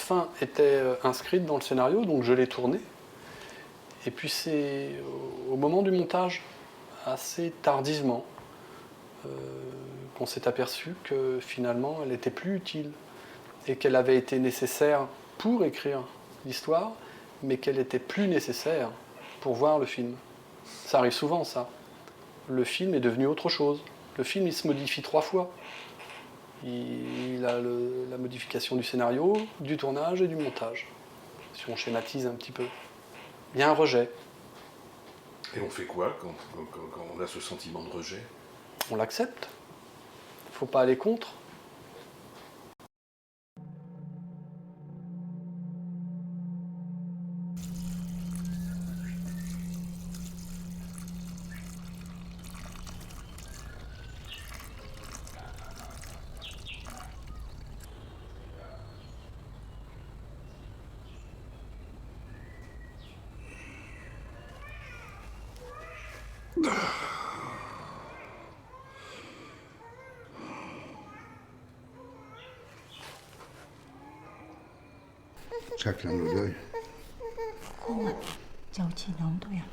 fin était inscrite dans le scénario, donc je l'ai tournée. Et puis c'est au moment du montage, assez tardivement, qu'on s'est aperçu que finalement elle n'était plus utile et qu'elle avait été nécessaire pour écrire l'histoire, mais qu'elle n'était plus nécessaire pour voir le film. Ça arrive souvent, ça. Le film est devenu autre chose. Le film, il se modifie 3 fois. Il a la modification du scénario, du tournage et du montage. Si on schématise un petit peu. Il y a un rejet. Et on fait quoi quand on a ce sentiment de rejet? On l'accepte. Il ne faut pas aller contre. Chacun nos deuils. 娇气浓度呀。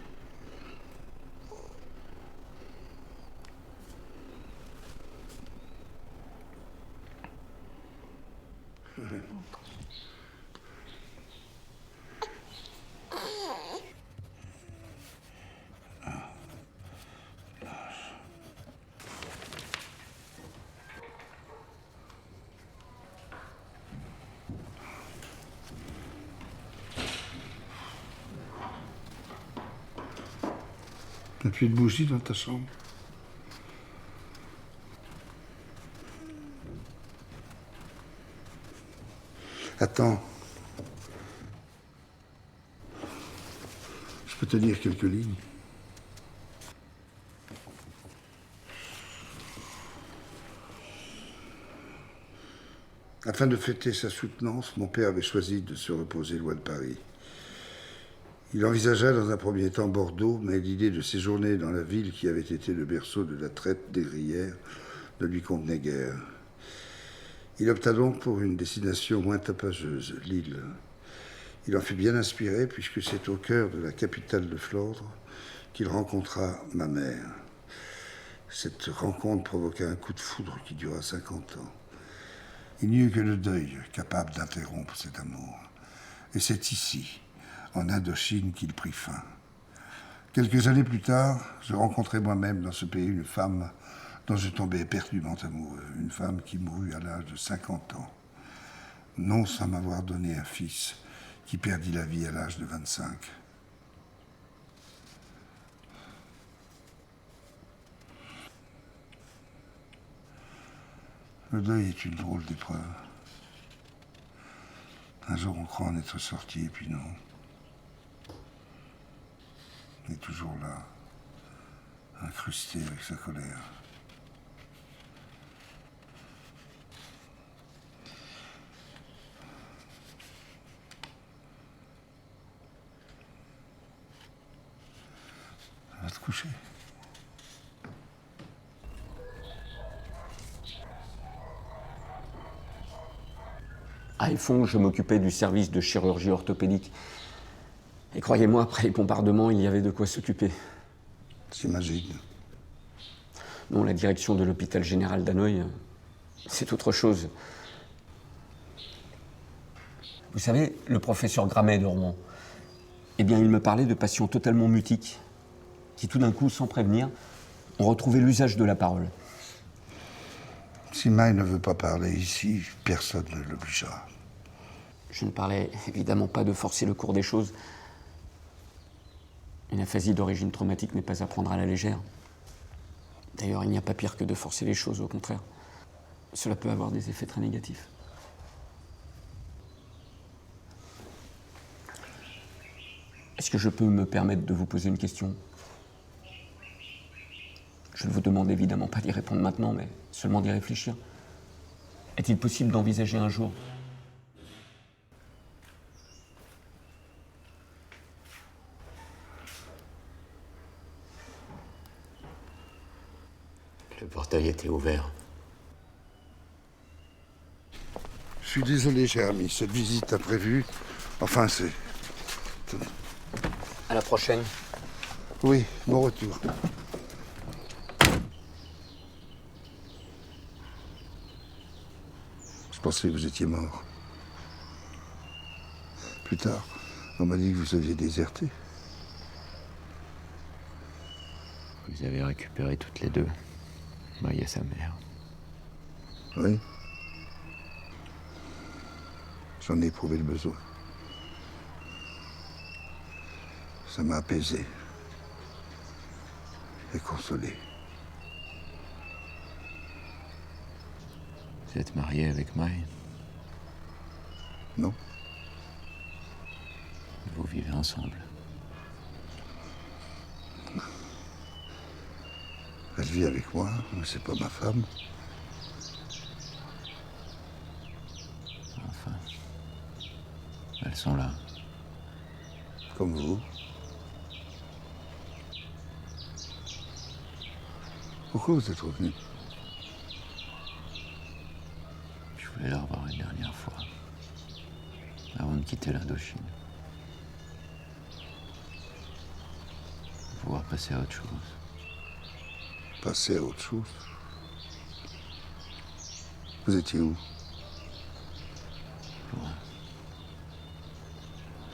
T'as plus de bougie dans ta chambre? Attends. Je peux te lire quelques lignes. Afin de fêter sa soutenance, mon père avait choisi de se reposer loin de Paris. Il envisagea dans un premier temps Bordeaux, mais l'idée de séjourner dans la ville qui avait été le berceau de la traite négrière ne lui convenait guère. Il opta donc pour une destination moins tapageuse, Lille. Il en fut bien inspiré puisque c'est au cœur de la capitale de Flandre qu'il rencontra ma mère. Cette rencontre provoqua un coup de foudre qui dura 50 ans. Il n'y eut que le deuil capable d'interrompre cet amour. Et c'est ici, en Indochine, qu'il prit fin. Quelques années plus tard, je rencontrai moi-même dans ce pays une femme dont je tombais éperdument amoureux. Une femme qui mourut à l'âge de 50 ans. Non sans m'avoir donné un fils qui perdit la vie à l'âge de 25. Le deuil est une drôle d'épreuve. Un jour, on croit en être sorti, et puis non. Il est toujours là, incrusté avec sa colère. Va te coucher. À Effon, je m'occupais du service de chirurgie orthopédique. Et croyez-moi, après les bombardements, il y avait de quoi s'occuper. J'imagine. Non, la direction de l'hôpital général d'Hanoï, c'est autre chose. Vous savez, le professeur Gramet de Rouen, eh bien, il me parlait de patients totalement mutiques, qui tout d'un coup, sans prévenir, ont retrouvé l'usage de la parole. Si Maï ne veut pas parler ici, personne ne l'obligera. Je ne parlais évidemment pas de forcer le cours des choses. Une aphasie d'origine traumatique n'est pas à prendre à la légère. D'ailleurs, il n'y a pas pire que de forcer les choses, au contraire. Cela peut avoir des effets très négatifs. Est-ce que je peux me permettre de vous poser une question ? Je ne vous demande évidemment pas d'y répondre maintenant, mais seulement d'y réfléchir. Est-il possible d'envisager un jour Le portail était ouvert. Je suis désolé, cher ami, cette visite imprévue. Enfin, c'est... À la prochaine. Oui, bon retour. Je pensais que vous étiez mort. Plus tard, on m'a dit que vous aviez déserté. Vous avez récupéré toutes les deux. Marie et sa mère. Oui. J'en ai éprouvé le besoin. Ça m'a apaisé et consolé. Vous êtes marié avec Marie? Non? Vous vivez ensemble? Elle vit avec moi, mais c'est pas ma femme. Enfin, elles sont là. Comme vous. Pourquoi vous êtes revenu? Je voulais la revoir une dernière fois, avant de quitter l'Indochine. Pouvoir passer à autre chose. Passer à autre chose. Vous étiez où? Loin.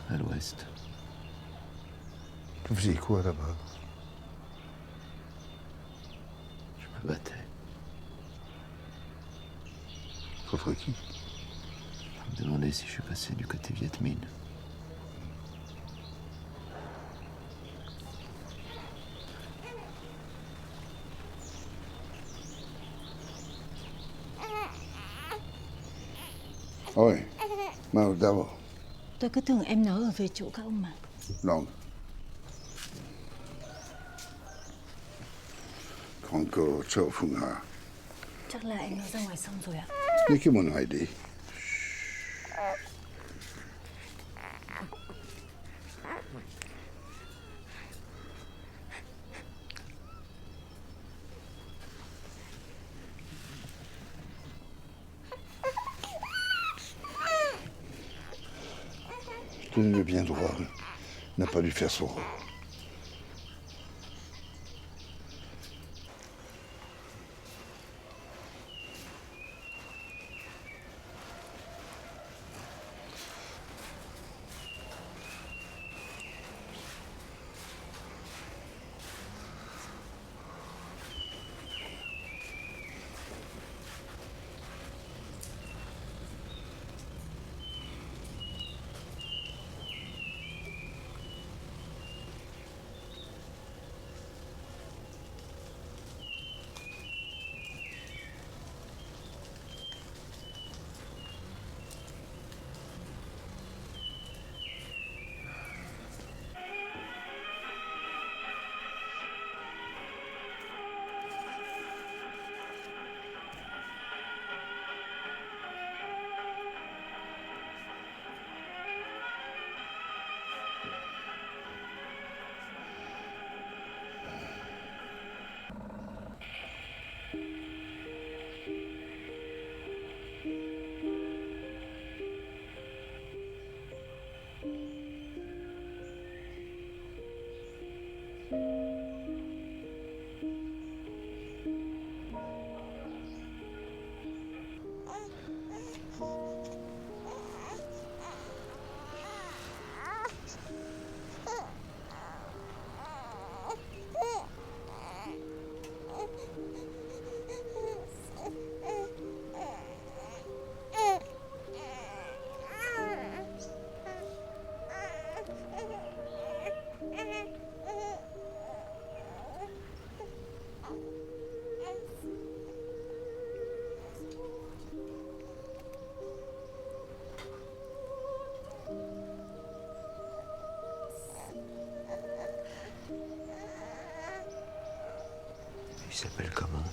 À l'ouest. Vous faisiez quoi là-bas? Je me battais. Contre qui? Je me demandais si je suis passé du côté Viet Minh. Oui. Mau d'abord. Tôi cứ tưởng em nó ở về chỗ các ông mà. Non. Còn có chỗ Phùng Hà. Chắc là em nó ra ngoài xong rồi ạ. Ni cái món này đi. Tenez-le bien droit. N'a pas dû faire son rôle. Il s'appelle comment?